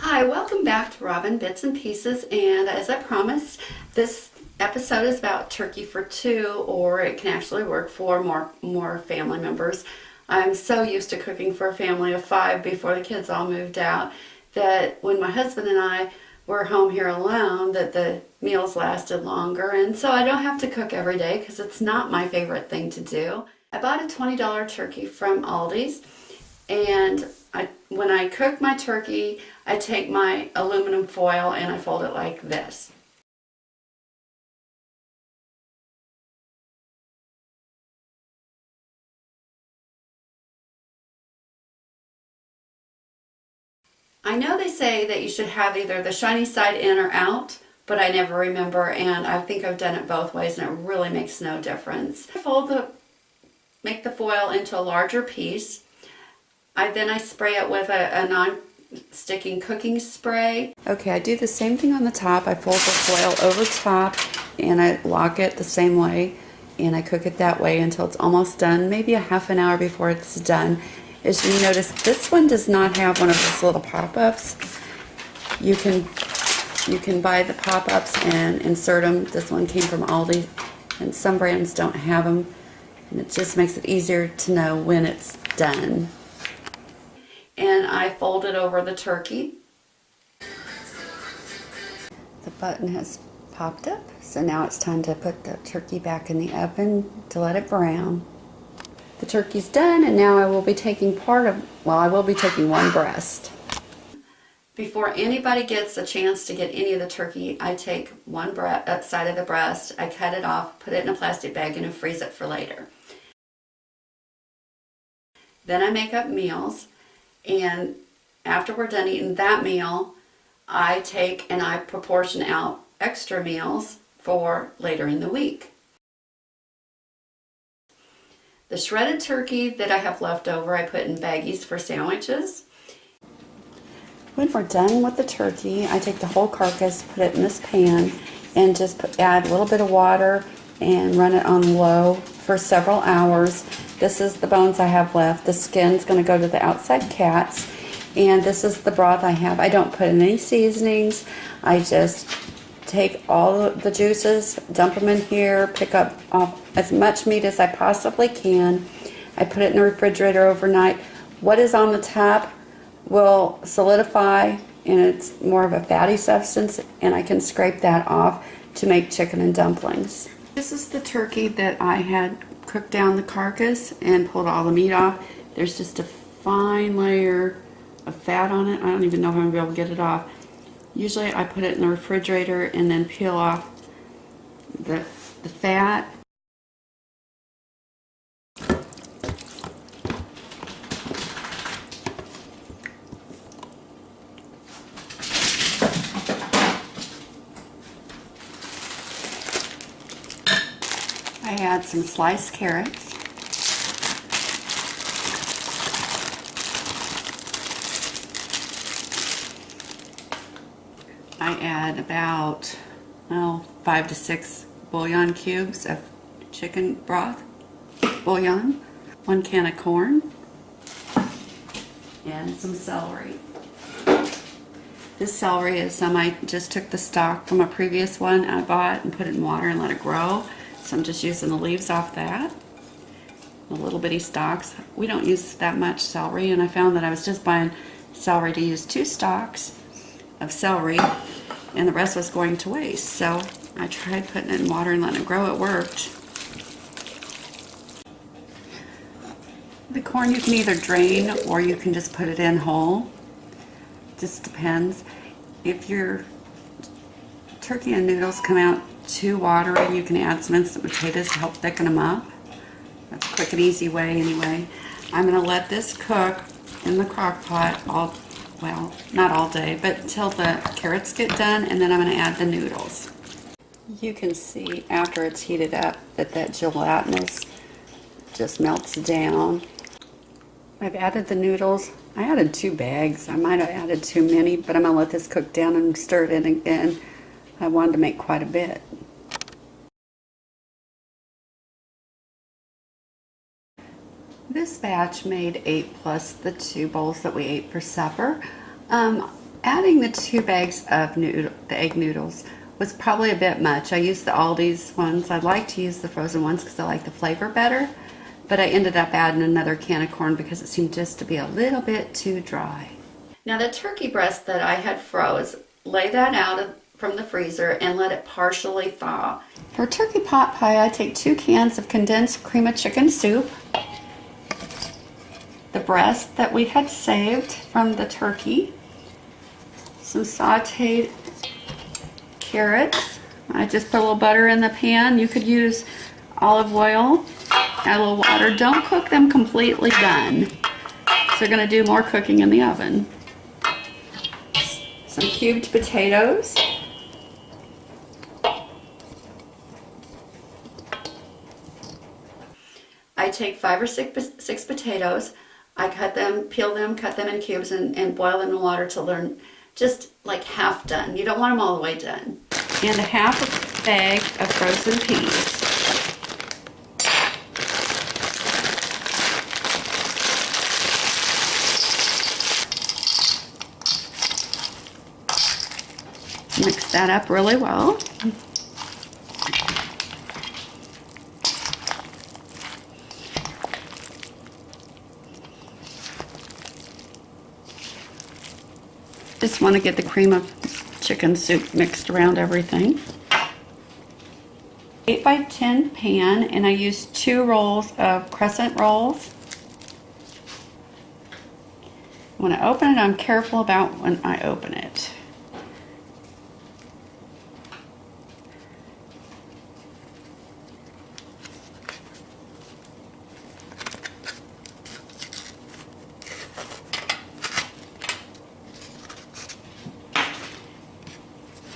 Hi, welcome back to Robin Bits and Pieces, and as I promised, this episode is about turkey for two, or it can actually work for more family members. I'm so used to cooking for a family of five before the kids all moved out that when my husband and I were home here alone that the meals lasted longer, and so I don't have to cook every day because it's not my favorite thing to do. I bought a $20 turkey from Aldi's, and when I cook my turkey, I take my aluminum foil and I fold it like this. I know they say that you should have either the shiny side in or out, but I never remember, and I think I've done it both ways and it really makes no difference. Make the foil into a larger piece. Then I spray it with a non-sticking cooking spray. Okay, I do the same thing on the top. I fold the foil over top and I lock it the same way, and I cook it that way until it's almost done, maybe a half an hour before it's done. As you notice, this one does not have one of those little pop-ups. You can buy the pop-ups and insert them. This one came from Aldi, and some brands don't have them, and it just makes it easier to know when it's done. And I fold it over the turkey. The button has popped up, so now it's time to put the turkey back in the oven to let it brown. The turkey's done, and now I will be taking one breast. Before anybody gets a chance to get any of the turkey, I take one side of the breast, I cut it off, put it in a plastic bag, and freeze it for later. Then I make up meals, and after we're done eating that meal, I take and I proportion out extra meals for later in the week. The shredded turkey that I have left over, I put in baggies for sandwiches. When we're done with the turkey, I take the whole carcass, put it in this pan, and just add a little bit of water and run it on low for several hours. This is the bones I have left. The skin's going to go to the outside cats, and this is the broth I have. I don't put in any seasonings. I just take all the juices, dump them in here, pick up as much meat as I possibly can. I put it in the refrigerator overnight. What is on the top will solidify, and it's more of a fatty substance, and I can scrape that off to make chicken and dumplings. This is the turkey that I had cooked down the carcass and pulled all the meat off. There's just a fine layer of fat on it. I don't even know if I'm going to be able to get it off. Usually I put it in the refrigerator and then peel off the fat. I add some sliced carrots. I add about 5 to 6 bullion cubes of chicken broth, bullion, 1 can of corn, and some celery. This celery is I just took the stalk from a previous one I bought and put it in water and let it grow. So I'm just using the leaves off that, the little bitty stalks. We don't use that much celery, and I found that I was just buying celery to use 2 stalks of celery, and the rest was going to waste. So I tried putting it in water and letting it grow. It worked. The corn you can either drain or you can just put it in whole. Just depends. If your turkey and noodles come out too watery, you can add some instant potatoes to help thicken them up. That's a quick and easy way anyway. I'm going to let this cook in the crock pot not all day, but until the carrots get done, and then I'm going to add the noodles. You can see after it's heated up that gelatinous just melts down. I've added the noodles. I added 2 bags. I might have added too many, but I'm going to let this cook down and stir it in again. I wanted to make quite a bit. This batch made 8 plus the 2 bowls that we ate for supper. Adding the 2 bags of the egg noodles was probably a bit much. I used the Aldi's ones. I'd like to use the frozen ones because I like the flavor better, but I ended up adding another can of corn because it seemed just to be a little bit too dry. Now the turkey breast that I had froze, lay that out from the freezer and let it partially thaw. For turkey pot pie, I take 2 cans of condensed cream of chicken soup, the breast that we had saved from the turkey, some sauteed carrots. I just put a little butter in the pan. You could use olive oil, add a little water. Don't cook them completely done. So they're going to do more cooking in the oven. Some cubed potatoes. I take 5 or 6 potatoes. I cut them, peel them, cut them in cubes, and boil them in water till they're just like half done. You don't want them all the way done. And a half a bag of frozen peas. Mix that up really well. Just want to get the cream of chicken soup mixed around everything. 8 by 10 pan, and I used 2 rolls of crescent rolls. When I open it, I'm careful about when I open it.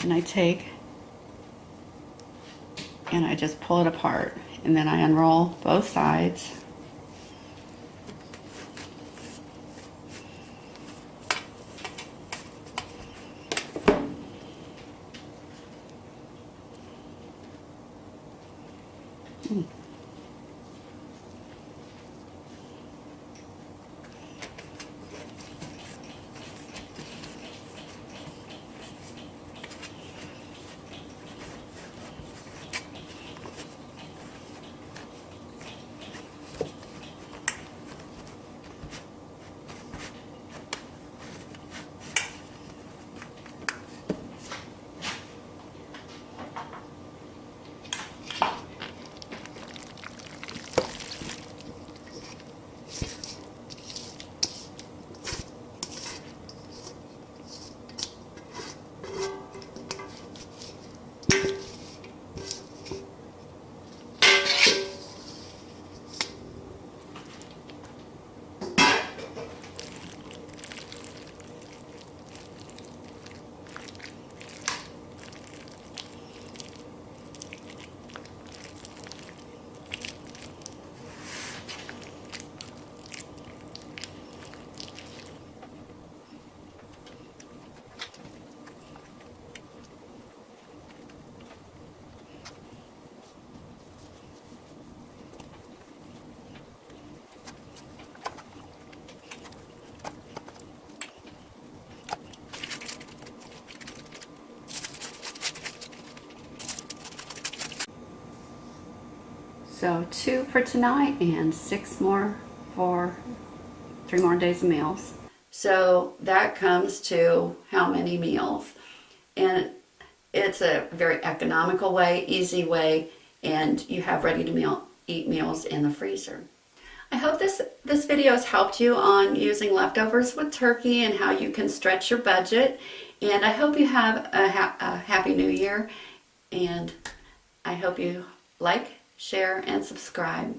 And I take and I just pull it apart, and then I unroll both sides. So 2 for tonight and 6 more for 3 more days of meals. So that comes to how many meals? And it's a very economical way, easy way, and you have ready to eat meals in the freezer. I hope this video has helped you on using leftovers with turkey and how you can stretch your budget. And I hope you have a happy new year, and I hope you like, share, and subscribe.